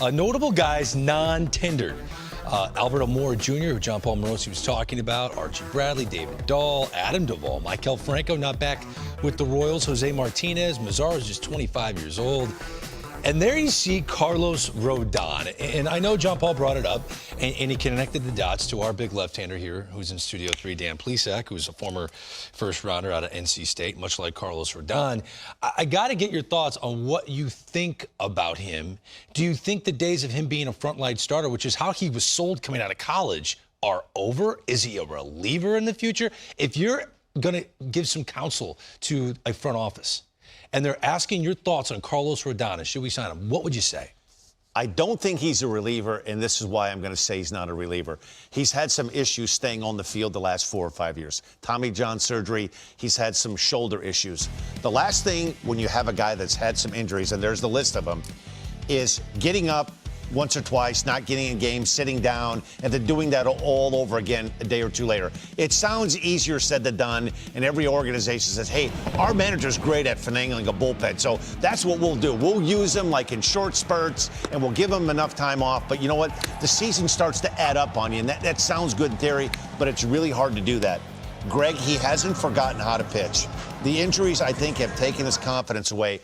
A notable guy's non-tendered. Alberto Mora Jr., who John Paul Morosi was talking about, Archie Bradley, David Dahl, Adam Duvall, Maikel Franco not back with the Royals, Jose Martinez, Mazara's just 25 years old. And there you see Carlos Rodon. And I know John Paul brought it up, and he connected the dots to our big left-hander here, who's in Studio 3, Dan Plesac, who's a former first-rounder out of NC State, much like Carlos Rodon. I got to get your thoughts on what you think about him. Do you think the days of him being a front-line starter, which is how he was sold coming out of college, are over? Is he a reliever in the future? If you're going to give some counsel to a front office, and they're asking your thoughts on Carlos Rodon, and should we sign him, what would you say? I don't think he's a reliever, and this is why I'm going to say he's not a reliever. He's had some issues staying on the field the last 4 or 5 years. Tommy John surgery, he's had some shoulder issues. The last thing when you have a guy that's had some injuries, and there's the list of them, is getting up once or twice, not getting in games, sitting down, and then doing that all over again a day or two later. It sounds easier said than done, and every organization says, hey, our manager's great at finagling a bullpen, so that's what we'll do. We'll use him like in short spurts, and we'll give him enough time off. But you know what? The season starts to add up on you, and that sounds good in theory, but it's really hard to do that. Greg, he hasn't forgotten how to pitch. The injuries, I think, have taken his confidence away.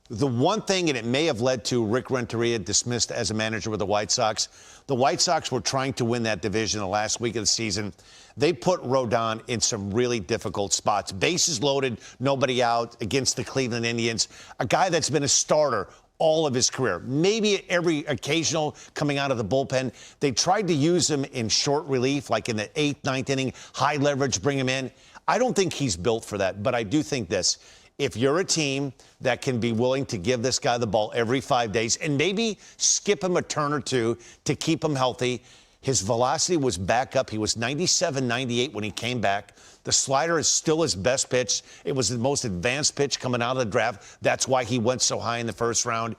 The one thing, and it may have led to Rick Renteria dismissed as a manager with the White Sox, the White Sox were trying to win that division the last week of the season. They put Rodon in some really difficult spots. Bases loaded, nobody out against the Cleveland Indians. A guy that's been a starter all of his career, maybe every occasional coming out of the bullpen. They tried to use him in short relief, like in the 8th, 9th inning, high leverage, bring him in. I don't think he's built for that, but I do think this. If you're a team that can be willing to give this guy the ball every 5 days and maybe skip him a turn or two to keep him healthy, his velocity was back up. He was 97, 98 when he came back. The slider is still his best pitch. It was the most advanced pitch coming out of the draft. That's why he went so high in the first round.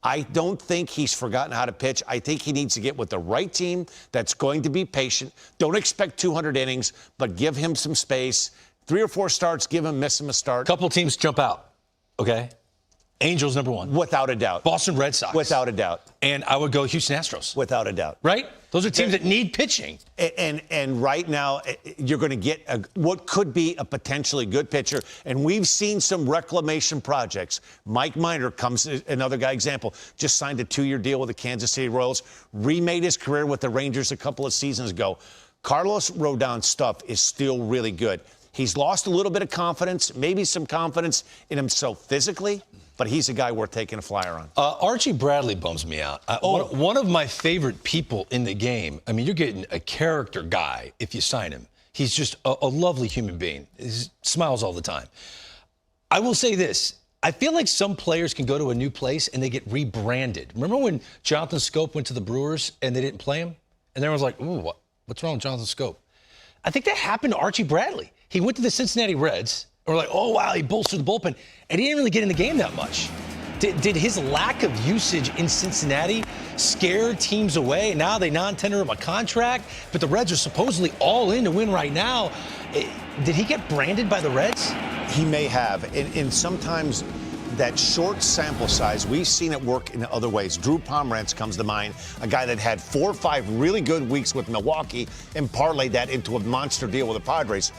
I don't think he's forgotten how to pitch. I think he needs to get with the right team that's going to be patient. Don't expect 200 innings, but give him some space. 3 or 4 starts, miss him a start. Couple teams jump out, okay? Angels, number 1. Without a doubt. Boston Red Sox. Without a doubt. And I would go Houston Astros. Without a doubt. Right? Those are teams that need pitching. And right now, you're going to get what could be a potentially good pitcher. And we've seen some reclamation projects. Mike Minor comes, another guy example, just signed a 2-year deal with the Kansas City Royals, remade his career with the Rangers a couple of seasons ago. Carlos Rodon's stuff is still really good. He's lost a little bit of confidence, maybe some confidence in himself physically, but he's a guy worth taking a flyer on. Archie Bradley bums me out. One of my favorite people in the game. I mean, you're getting a character guy if you sign him. He's just a lovely human being. He smiles all the time. I will say this. I feel like some players can go to a new place and they get rebranded. Remember when Jonathan Scope went to the Brewers and they didn't play him? And everyone was like, ooh, what's wrong with Jonathan Scope? I think that happened to Archie Bradley. He went to the Cincinnati Reds, and we're like, oh, wow, he bolstered the bullpen, and he didn't really get in the game that much. Did his lack of usage in Cincinnati scare teams away? Now they non-tender him a contract, but the Reds are supposedly all in to win right now. Did he get branded by the Reds? He may have, and sometimes that short sample size, we've seen it work in other ways. Drew Pomeranz comes to mind, a guy that had 4 or 5 really good weeks with Milwaukee and parlayed that into a monster deal with the Padres.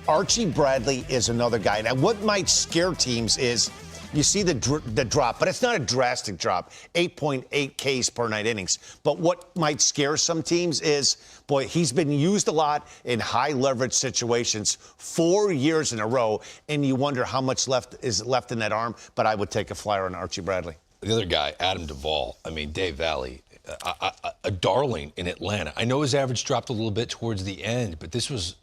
Archie Bradley is another guy. Now, what might scare teams is you see the drop, but it's not a drastic drop, 8.8 Ks per 9 innings. But what might scare some teams is, boy, he's been used a lot in high-leverage situations 4 years in a row, and you wonder how much is left in that arm. But I would take a flyer on Archie Bradley. The other guy, Adam Duvall, Dave Valley, a darling in Atlanta. I know his average dropped a little bit towards the end, but this is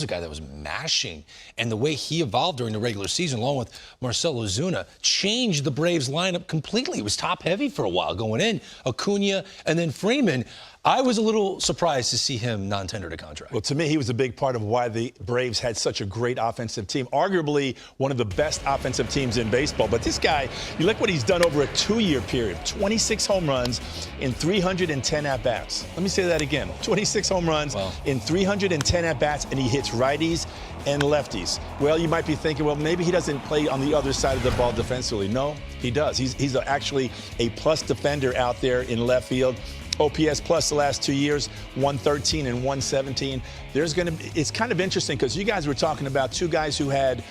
a guy that was mashing. And the way he evolved during the regular season, along with Marcell Ozuna, changed the Braves lineup completely. It was top-heavy for a while going in. Acuna and then Freeman. I was a little surprised to see him non-tendered a contract. Well, to me, he was a big part of why the Braves had such a great offensive team, arguably one of the best offensive teams in baseball. But this guy, you look what he's done over a 2-year period, 26 home runs in 310 at-bats. Let me say that again, 26 home runs in 310 at-bats, and he hits righties and lefties. Well, you might be thinking, well, maybe he doesn't play on the other side of the ball defensively. No, he does. He's actually a plus defender out there in left field. OPS plus the last 2 years, 113 and 117. It's kind of interesting because you guys were talking about two guys who had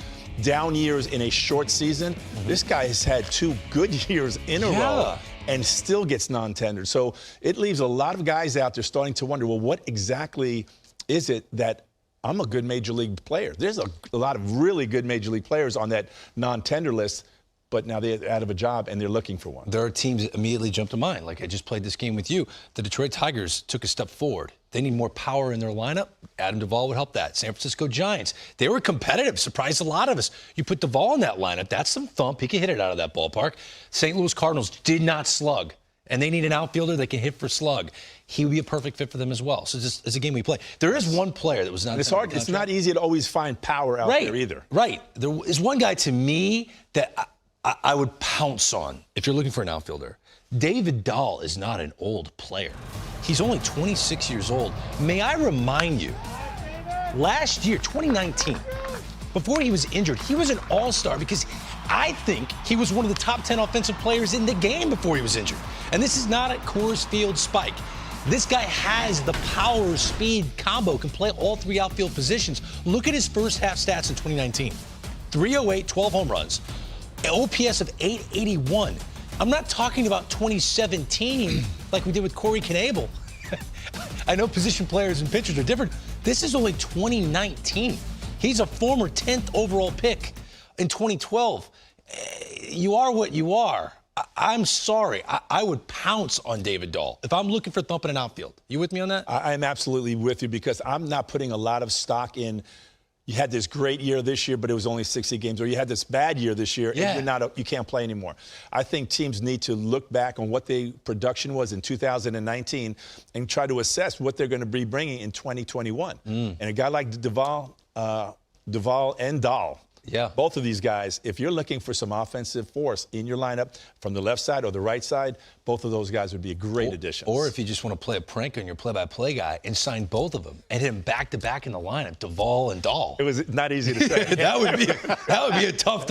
down years in a short season. This guy has had 2 good years in a row and still gets non-tendered. So it leaves a lot of guys out there starting to wonder, well, what exactly is it that I'm a good major league player? There's a lot of really good major league players on that non-tender list, but now they're out of a job and they're looking for one. There are teams that immediately jump to mind. Like I just played this game with you. The Detroit Tigers took a step forward. They need more power in their lineup. Adam Duvall would help that. San Francisco Giants, they were competitive, surprised a lot of us. You put Duvall in that lineup, that's some thump. He can hit it out of that ballpark. St. Louis Cardinals did not slug, and they need an outfielder that can hit for slug. He would be a perfect fit for them as well. So it's a game we play. There is one player that was not. It's hard. It's not easy to always find power out there either. Right. There is one guy to me that I would pounce on if you're looking for an outfielder. David Dahl is not an old player. He's only 26 years old. May I remind you, last year, 2019, before he was injured, he was an all-star because I think he was one of the top 10 offensive players in the game before he was injured. And this is not a Coors Field spike. This guy has the power speed combo, can play all 3 outfield positions. Look at his first half stats in 2019. 308, 12 home runs, OPS of 881. I'm not talking about 2017 like we did with Corey Knebel. I know position players and pitchers are different. This is only 2019. He's a former 10th overall pick in 2012. You are what you are. I'm sorry. I would pounce on David Dahl if I'm looking for thumping an outfield. You with me on that? I'm absolutely with you because I'm not putting a lot of stock in. You had this great year this year, but it was only 60 games. Or you had this bad year this year, and you can't play anymore. I think teams need to look back on what their production was in 2019 and try to assess what they're going to be bringing in 2021. And a guy like Duvall and Dahl, both of these guys, if you're looking for some offensive force in your lineup from the left side or the right side, both of those guys would be a great addition. Or if you just want to play a prank on your play-by-play guy and sign both of them and hit them back-to-back in the lineup, Duvall and Dahl. It was not easy to say. that would be a tough thing.